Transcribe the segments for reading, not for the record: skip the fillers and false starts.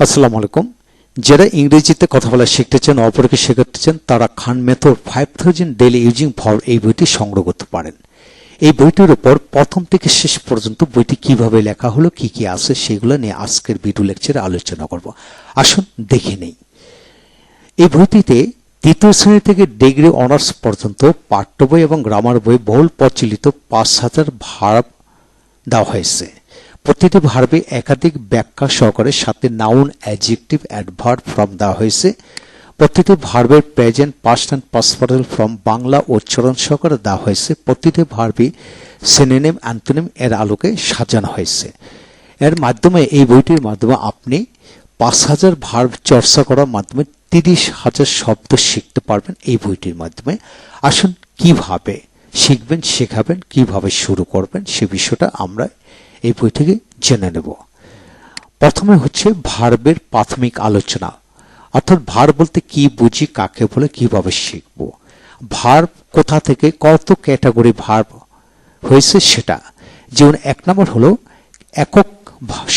আসসালামু আলাইকুম। যারা ইংরেজিতে কথা বলা শিখতে চান, অপরকে শেখাতে চান, তারা খান মেথড 5000 ডেইলি ইউজিং ভার্ব এই বইটি সংগ্রহ করতে পারেন। এই বইটির উপর প্রথম থেকে শেষ পর্যন্ত বইটি কিভাবে লেখা হলো, কি কি আছে, সেগুলো নিয়ে আজকের ভিডিও লেকচারে আলোচনা করব। আসুন দেখে নেই। এই বইটিতে তৃতীয় শ্রেণী থেকে ডিগ্রি অনার্স পর্যন্ত পাঠ্য বই এবং গ্রামার বই বহুল প্রচলিত 5000 ভার্ব দেওয়া হয়েছে। প্রতিটি ভার্বে একাধিক ব্যাখ্যা সহকারে সাথে নাউন, অ্যাডজেক্টিভ, অ্যাডভার্ব ফর্ম দেওয়া হয়েছে। প্রতিটি ভার্বের present, past and past participle form Bangla উচ্চারণ সহকারে দেওয়া হয়েছে। প্রতিটি ভার্বই সিনোনিম, অ্যান্টোনিম এর আলোকে সাজানো হয়েছে। এর মাধ্যমে, এই বইটির মাধ্যমে আপনি 5000 ভার্ব চর্চা করার মাধ্যমে 30,000 শব্দ শিখতে পারবেন এই বইটির মাধ্যমে। আসুন কিভাবে শিখবেন, শেখাবেন, কিভাবে শুরু করবেন সে বিষয়টা আমরা এই বই থেকে জেনে নেব। প্রথমে হচ্ছে ভার্বের প্রাথমিক আলোচনা, অর্থাৎ ভার্ব বলতে কি বুঝি, কাকে বলে, কিভাবে শিখব। ভার্ব কোথা থেকে কত ক্যাটাগরি ভার্ব হয়েছে সেটা। যেমন 1 নম্বর হলো একক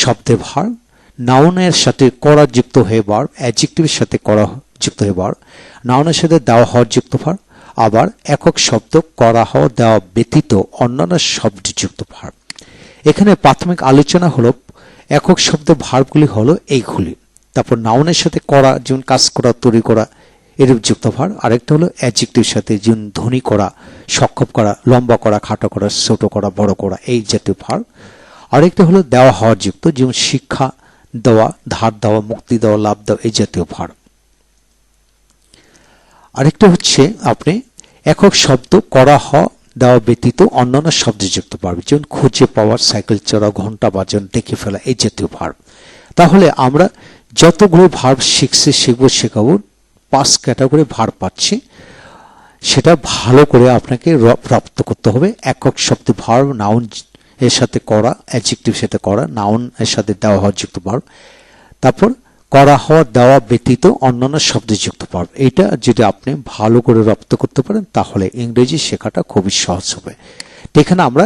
শব্দের ভার্ব, নাউনের সাথে করা যুক্ত হয়ে ভার্ব, অ্যাডজেক্টিভের সাথে করা যুক্ত হয়ে ভার্ব, নাউনের সাথে দেওয়া হওয়া যুক্ত ভার্ব, আবার একক শব্দ করা হওয়া দেওয়া ব্যতীত অন্যান্য শব্দযুক্ত ভার্ব। এখানে প্রাথমিক আলোচনা হলো একক শব্দের ভার্বগুলি হলো এইগুলি। তারপর নাউনের সাথে করা, যেমন কাজ করা, তৈরি করা, এরূপ যুক্ত ভার্ব। আরেকটা হলো অ্যাডজেক্টিভের সাথে, যেমন ধনী করা, সক্ষম করা, লম্বা করা, খাটো করা, ছোট করা, বড় করা, এই জাতীয় ভার্ব। আরেকটা হলো দেওয়া হওয়ার যুক্ত, যেমন শিক্ষা দেওয়া, ধার দেওয়া, মুক্তি দেওয়া, লাভ দেওয়া, এই জাতীয় ভার্ব। আরেকটা হচ্ছে আপনি একক শব্দ করা হওয়া দেওয়া ব্যতীত অন্যান্য শব্দযুক্ত ভার্ব, যেমন খুঁজে পাওয়া, সাইকেল চড়া, ঘন্টা বাজানো, দেখে ফেলা, এই জাতীয় ভার্ব। তাহলে আমরা যতগুলো ভার্ব শিখছি, শেখাবো 5 ক্যাটাগরি ভার্ব পাচ্ছি। সেটা ভালো করে আপনাকে প্রাপ্ত করতে হবে। একক শব্দ ভার্ব, নাউন এর সাথে করা, অ্যাডজেক্টিভ সাথে করা, নাউন এর সাথে দেওয়া হওয়া যুক্ত ভার্ব, তারপর করা হওয়া দেওয়া ব্যতীত অন্যান্য শব্দযুক্ত ভার্ব। এটা যদি আপনি ভালো করে রপ্ত করতে পারেন তাহলে ইংরেজি শেখাটা খুবই সহজ হবে। এখানে আমরা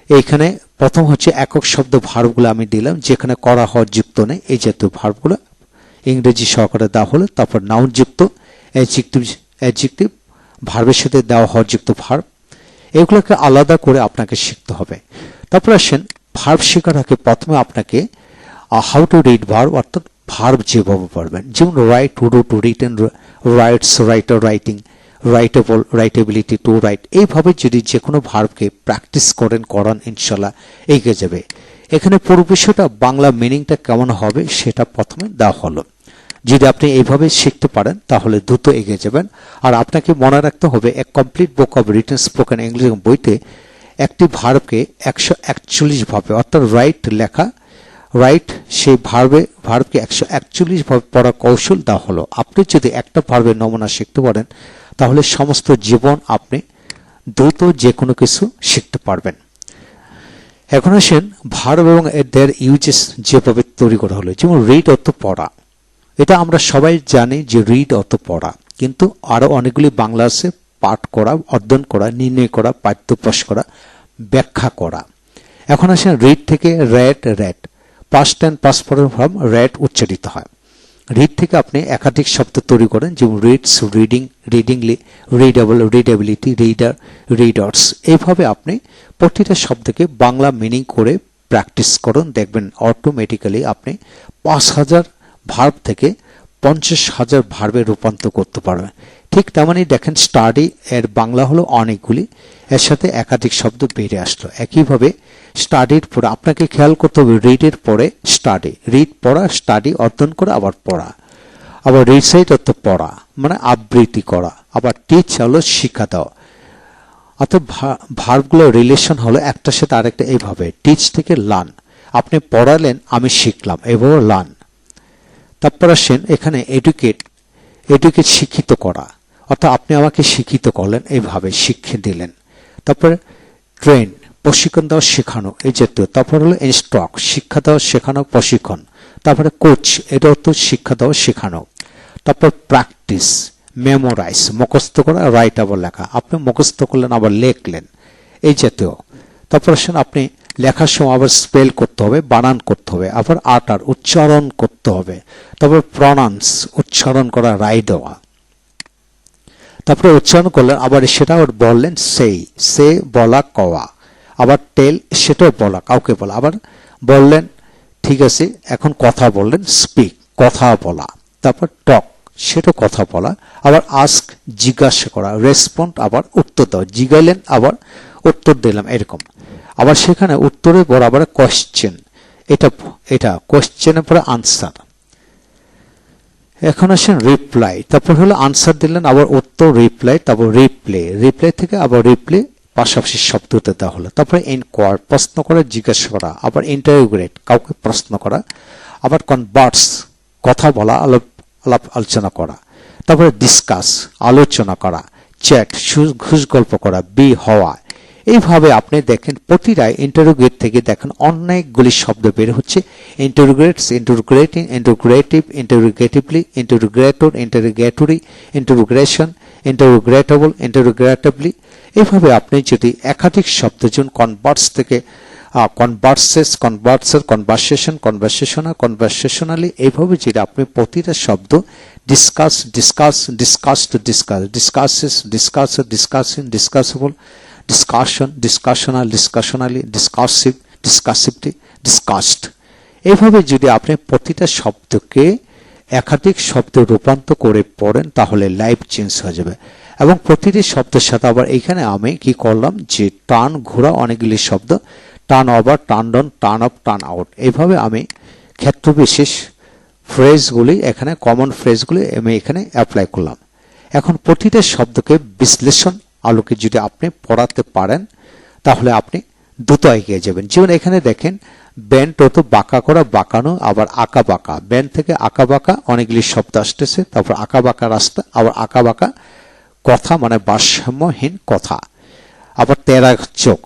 এইখানে প্রথম হচ্ছে একক শব্দ ভার্বগুলো আমি দিলাম, যেখানে করা হওয়া যুক্ত নেই, এই জাতীয় ভার্বগুলো ইংরেজি সহকারে দেওয়া হলো। তারপর নাউন যুক্ত, অ্যাডজেক্টিভ ভার্বের সাথে দেওয়া হওয়া যুক্ত ভার্ব, এগুলোকে আলাদা করে আপনাকে শিখতে হবে। তারপর আসেন ভার্ব শেখার আগে প্রথমে আপনাকে হাউ টু রিড ভার্ব, অর্থাৎ ভার্ব যেভাবে পারবেন, যেমন write, to do, to written, writes, writer, writing, writable, writability, to write, এইভাবে যদি যে কোনো ভার্বকে প্র্যাকটিস করান, ইনশাল্লাহ এগিয়ে যাবে। এখানে পুরো বিষয়টা বাংলা মিনিংটা কেমন হবে সেটা প্রথমে দেওয়া হলো। যদি আপনি এইভাবে শিখতে পারেন তাহলে দ্রুত এগিয়ে যাবেন। আর আপনাকে মনে রাখতে হবে, এক complete book of written spoken English বইতে একটি ভার্বকে 141 ভাবে, অর্থাৎ রাইট লেখা, রাইট সেই ভার্বকে 141 ভাবে পড়ার কৌশল দেওয়া হলো। আপনি যদি একটা ভার্বের নমুনা শিখতে পারেন তাহলে সমস্ত জীবন আপনি দ্রুত যে কোনো কিছু শিখতে পারবেন। এখন আসেন ভার্ব এবং এদের ইউজেস যেভাবে তৈরি করা হলো। যেমন রিড অর্থ পড়া, এটা আমরা সবাই জানি যে রিড অর্থ পড়া, কিন্তু আরো অনেকগুলি বাংলা আছে, পাঠ করা, অধ্যয়ন করা, নির্ণয় করা, পাঠ্যপ্রকাশ করা, ব্যাখ্যা করা। এখন আসেন রিড থেকে read, past and past participle form read উচ্চারিত হয়। রিড থেকে আপনি একাধিক শব্দ তৈরি করেন, যেমন reads, reading, readingly, readable, readability, reader, readers. এইভাবে আপনি প্রতিটা শব্দকে বাংলা মিনিং করে প্র্যাকটিস করুন, দেখবেন অটোমেটিক্যালি আপনি 5000 ভার্ব থেকে 50,000 ভার্বে রূপান্তর করতে পারবেন। ঠিক তেমনই দেখেন স্টাডি এর বাংলা হলো অনেকগুলি, এর সাথে একাধিক শব্দ বেড়ে আসলো। একইভাবে স্টাডির পরে আপনাকে খেয়াল করতে হবে, রিডের পরে স্টাডি, রিড পড়া, স্টাডি অধ্যয়ন করা, আবার পড়া, আবার রিসাইট অর্থ পড়া মানে আবৃত্তি করা, আবার টিচ হলো শিক্ষা দেওয়া। অর্থাৎ ভার্বগুলোর রিলেশন হলো একটার সাথে আরেকটা। এইভাবে টিচ থেকে লার্ন, আপনি পড়ালেন, আমি শিখলাম, এভাবে লার্ন। তারপর আসেন এখানে এডুকেট শিক্ষিত করা, অর্থাৎ আপনি আমাকে শিক্ষিত করলেন, এইভাবে শিক্ষা দিলেন। তারপরে ট্রেন প্রশিক্ষণ দেওয়া, শেখানো, এই জাতীয়। তারপর হলো ইনস্ট্রাক্ট শিক্ষা দেওয়া, শেখানো, প্রশিক্ষণ। তারপরে কোচ, এটা অর্থ শিক্ষা দেওয়া, শেখানো। তারপর প্র্যাকটিস, মেমোরাইজ মুখস্থ করা, রাইট আবার লেখা, আপনি মুখস্থ করলেন আবার লেখলেন, এই জাতীয়। তারপর আসেন আপনি লেখার সময় আবার স্পেল করতে হবে, বানান করতে হবে, আবার আটার উচ্চারণ করতে হবে, তারপর প্রনাউন্স উচ্চারণ করা, রায় দেওয়া, তারপরে উচ্চারণ করলেন, আবার সেটা আবার বললেন সেই, সে বলা কওয়া, আবার টেল সেটাও বলা, কাউকে বলা, আবার বললেন ঠিক আছে এখন কথা বললেন স্পিক, কথা বলা, তারপর টক সেটাও কথা বলা, আবার আস্ক জিজ্ঞাসা করা, রেসপন্ড আবার উত্তর দেওয়া, জিগাইলেন আবার উত্তর দিলাম এরকম। আবার সেখানে উত্তরের পর আবার কোয়েশ্চেন, এটা কোয়েশ্চেনের পরে আনসার। এখন আসেন রিপ্লাই, তারপর হলো আনসার দিলেন আবার উত্তর, রিপ্লাই, তারপর রিপ্লাই থেকে আবার রিপ্লাই পাশাপাশি শব্দতে দেওয়া হলো, তারপরে ইনকোয়ার প্রশ্ন করা, জিজ্ঞাসা করা, আবার ইন্টারোগেট কাউকে প্রশ্ন করা, আবার কনভার্স কথা বলা, আলাপ আলোচনা করা, তারপরে ডিসকাস আলোচনা করা, চ্যাট ঘুষ গল্প করা, বি হওয়া। এইভাবে আপনি দেখেন প্রতিটা ইন্টারোগেট থেকে দেখেন অনেকগুলি শব্দ বের হচ্ছে, ইন্টারোগেটস, ইন্টারোগ্রেটিং, ইন্টারোগ্রেটিভ, ইন্টারোগেটিভলি, ইন্টারোগ্রেটর, ইন্টারোগেটরি, ইন্টারোগ্রেশন, ইন্টারোগ্রেটেবল, ইন্টারোগ্রেটেবলি। এইভাবে আপনি যদি একাধিক শব্দ যেমন কনভার্স থেকে কনভার্সেস, কনভার্সার, কনভারসেশন, কনভারসেশনাল, কনভারসেশনালি, এইভাবে যদি আপনি প্রতিটা শব্দ discuss, discuss, discuss to discuss, discusses, discusser, discussing, discussable, discussion, discussional, discussionally, discussive, discussively, discussed, এইভাবে যদি আপনি প্রতিটা শব্দকে একাধিক শব্দে রূপান্তর করে পড়েন তাহলে লাইফ চেঞ্জ হয়ে যাবে। এবং প্রতিটি শব্দের সাথে আবার এখানে আমি কি করলাম যে টার্ন ঘোরা অনেকগুলি শব্দ, turn over, turn down, turn up, turn out, এইভাবে আমি ক্ষেত্রবিশেষ ফ্রেজগুলি এখানে কমন ফ্রেজগুলি আমি এখানে অ্যাপ্লাই করলাম। এখন প্রতিটা শব্দকে বিশ্লেষণ আলোকে যদি আপনি পড়াতে পারেন তাহলে আপনি দ্রুত এগিয়ে যাবেন। যেমন এখানে দেখেন ব্যান্ড অত বাঁকা করা, বাঁকানো, আবার আঁকা বাঁকা, ব্যান্ড থেকে আঁকা বাঁকা অনেকগুলি শব্দ আসতেছে, তারপর আঁকা বাঁকা রাস্তা, আবার আঁকা বাঁকা কথা মানে ভারসাম্যহীন কথা, আবার তেরা চোখ।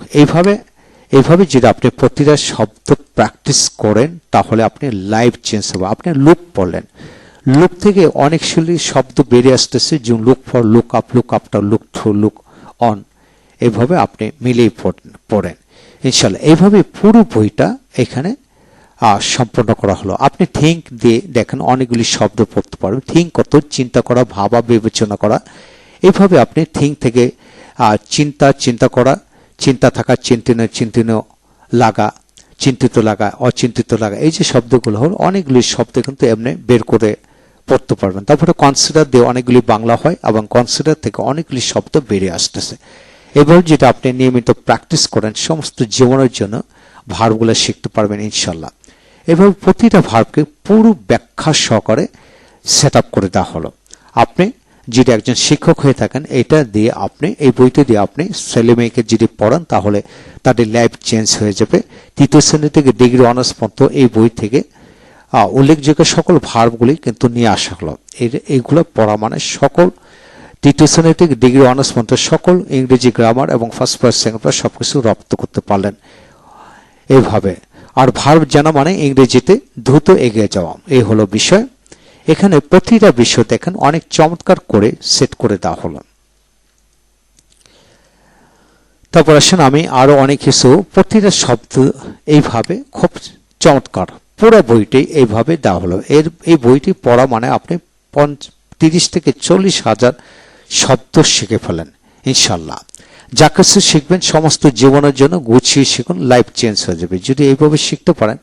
এইভাবে যদি আপনি প্রতিটা শব্দ প্র্যাকটিস করেন তাহলে আপনি লাইফ চেঞ্জ হবে। আপনি লুক পড়লেন, লুক থেকে অনেক শব্দ বেরিয়ে আসতেছে, যেমন look for, look up, look after, look through, look on, এইভাবে আপনি মিলিয়ে পড়েন ইনশাল্লাহ। এইভাবে পুরো বইটা এখানে সম্পন্ন করা হলো। আপনি থিঙ্ক দিয়ে দেখেন অনেকগুলি শব্দ পড়তে পারবেন। থিঙ্ক কত, চিন্তা করা, ভাবা, বিবেচনা করা, এইভাবে আপনি থিঙ্ক থেকে চিন্তা করা, চিন্তা থাকা, চিন্তিত লাগা, চিন্তিত লাগা, অচিন্তিত লাগা, এই যে শব্দগুলো হল অনেকগুলি শব্দ কিন্তু এমনি বের করে পড়তে পারবেন। তারপরে কনসিডার দিয়ে অনেকগুলি বাংলা হয় এবং কনসিডার থেকে অনেকগুলি শব্দ বেরিয়ে আসতেছে। এবার যেটা আপনি নিয়মিত প্র্যাকটিস করেন সমস্ত জীবনের জন্য ভার্বগুলো শিখতে পারবেন ইনশাল্লাহ। এভাবে প্রতিটা ভার্বকে পুরো ব্যাখ্যা সহকারে সেট আপ করে দেওয়া হলো। আপনি যদি একজন শিক্ষক হয়ে থাকেন এটা দিয়ে আপনি, এই বইটা দিয়ে আপনি ছেলে মেয়েকে যদি পড়ান তাহলে তাদের লাইফ চেঞ্জ হয়ে যাবে। তৃতীয় শ্রেণী থেকে ডিগ্রি অনার্স পর্যন্ত এই বই থেকে উল্লেখযোগ্য সকল ভার্বগুলি কিন্তু নিয়ে আসা হলো। এইগুলো পড়া মানে সকল তৃতীয় শ্রেণী থেকে ডিগ্রি অনার্স পর্যন্ত সকল ইংরেজি গ্রামার এবং ফার্স্ট পার্ট, সেকেন্ড পার্ট সবকিছু রপ্ত করতে পারলেন এইভাবে। আর ভার্ব জানা মানে ইংরেজিতে দ্রুত এগিয়ে যাওয়া, এই হলো বিষয়। এখানে প্রতিটা বিষয় দেখেন অনেক চমৎকার করে সেট করে দেওয়া হলো। তারপর আসেন আমি আরো অনেক কিছু, প্রতিটা শব্দ এইভাবে খুব চমৎকার পুরো বইটি এইভাবে দেওয়া হলো। এই বইটি পড়া মানে আপনি 30 থেকে 40,000 শব্দ শিখে ফেলেন ইনশাল্লাহ। যা কিছু শিখবেন সমস্ত জীবনের জন্য গুছিয়ে শিখুন, লাইফ চেঞ্জ হয়ে যাবে। যদি এইভাবে শিখতে পারেন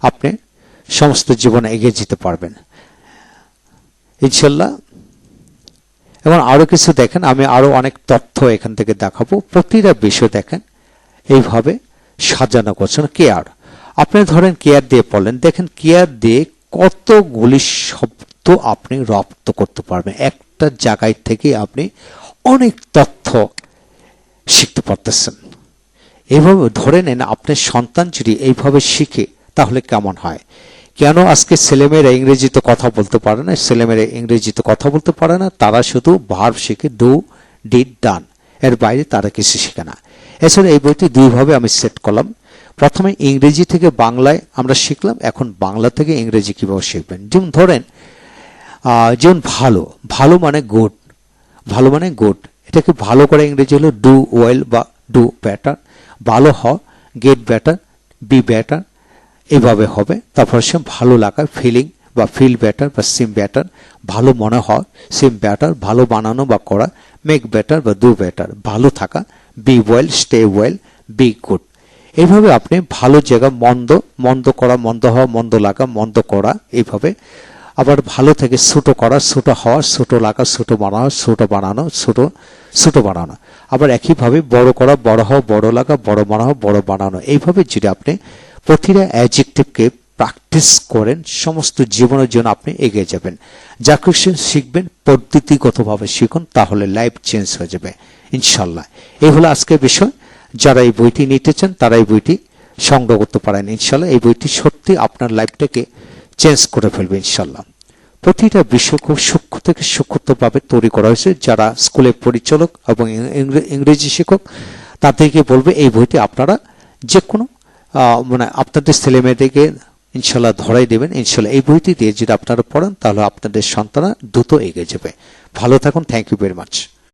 আপনি সমস্ত জীবনে এগিয়ে যেতে পারবেন ইনশাল্লাহ। এবং আরো কিছু দেখেন, আমি আরো অনেক তথ্য এখান থেকে দেখাবো। প্রতিটা বিষয় দেখেন এইভাবে সাজানো করছেন। কেয়ার, আপনি ধরেন কেয়ার দিয়ে পড়লেন, দেখেন কেয়ার দিয়ে কতগুলি শব্দ আপনি রপ্ত করতে পারবেন। একটা জায়গায় থেকে আপনি অনেক তথ্য শিখতে পারতেছেন। এইভাবে ধরে নেন আপনার সন্তান যদি এইভাবে শিখে তাহলে কেমন হয়। কেন আজকে ছেলেমেয়েরা ইংরেজিতে কথা বলতে পারে না? ছেলেমেয়েরা ইংরেজিতে কথা বলতে পারে না, তারা শুধু ভার্ব শিখে, ডু, ডিড, ডান, এর বাইরে তারা কিছু শিখে না। এছাড়া এই বইটি দুইভাবে আমি সেট করলাম। প্রথমে ইংরেজি থেকে বাংলায় আমরা শিখলাম, এখন বাংলা থেকে ইংরেজি কিভাবে শিখবেন। যেমন ধরেন যেমন ভালো, ভালো মানে গুড, ভালো মানে গুড, এটাকে ভালো করে ইংরেজি হলো ডু ওয়েল বা ডু বেটার। ভালো হ, গেট বেটার, বি বেটার, এভাবে হবে। তারপর সে ভালো লাগা, ফিলিং বা ফিল বেটার বা সিম বেটার, ভালো মনে হয়, সিম বেটার ভালো বানানো বা করা, মেক বেটার বা ডু বেটার ভালো থাকা, B well, stay well, be good. এইভাবে আপনি ভালো জায়গা, মন্দ, মন্দ করা, মন্দ হওয়া, মন্দ লাগা, মন্দ করা, এইভাবে আবার ভালো থেকে ছোট করা, ছোট হওয়া, ছোট লাগা, ছোট বানানো, ছোট বানানো, ছোট বানানো। আবার একইভাবে বড় করা, বড় হওয়া, বড় লাগা, বড় বানানো, বড় বানানো। এইভাবে যদি আপনি প্রতিটা অ্যাডজেক্টিভকে প্র্যাকটিস করেন, সমস্ত জীবনের জন্য আপনি এগিয়ে যাবেন। যা কিছু শিখবেন পদ্ধতিগতভাবে শিখুন, তাহলে লাইফ চেঞ্জ হয়ে যাবে ইনশাল্লাহ। এই হলো আজকের বিষয়। যারা এই বইটি নিতে চান তারা এই বইটি সংগ্রহ করতে পারেন ইনশাল্লাহ। এই বইটি সত্যি আপনার লাইফটাকে চেঞ্জ করে ফেলবে ইনশাল্লাহ। প্রতিটা বিষয় খুব সূক্ষ্ম থেকে সূক্ষ্মভাবে তৈরি করা হয়েছে। যারা স্কুলের পরিচালক এবং ইংরেজি শিক্ষক তাদেরকে বলবে এই বইটি আপনারা যে কোনো মানে আপনাদের ছেলে মেয়েদেরকে ইনশাল্লাহ ধরাই দেবেন। ইনশাল্লাহ এই বইটি দিয়ে যদি আপনারা পড়েন তাহলে আপনাদের সন্তানরা দ্রুত এগিয়ে যাবে। ভালো থাকুন। Thank you very much.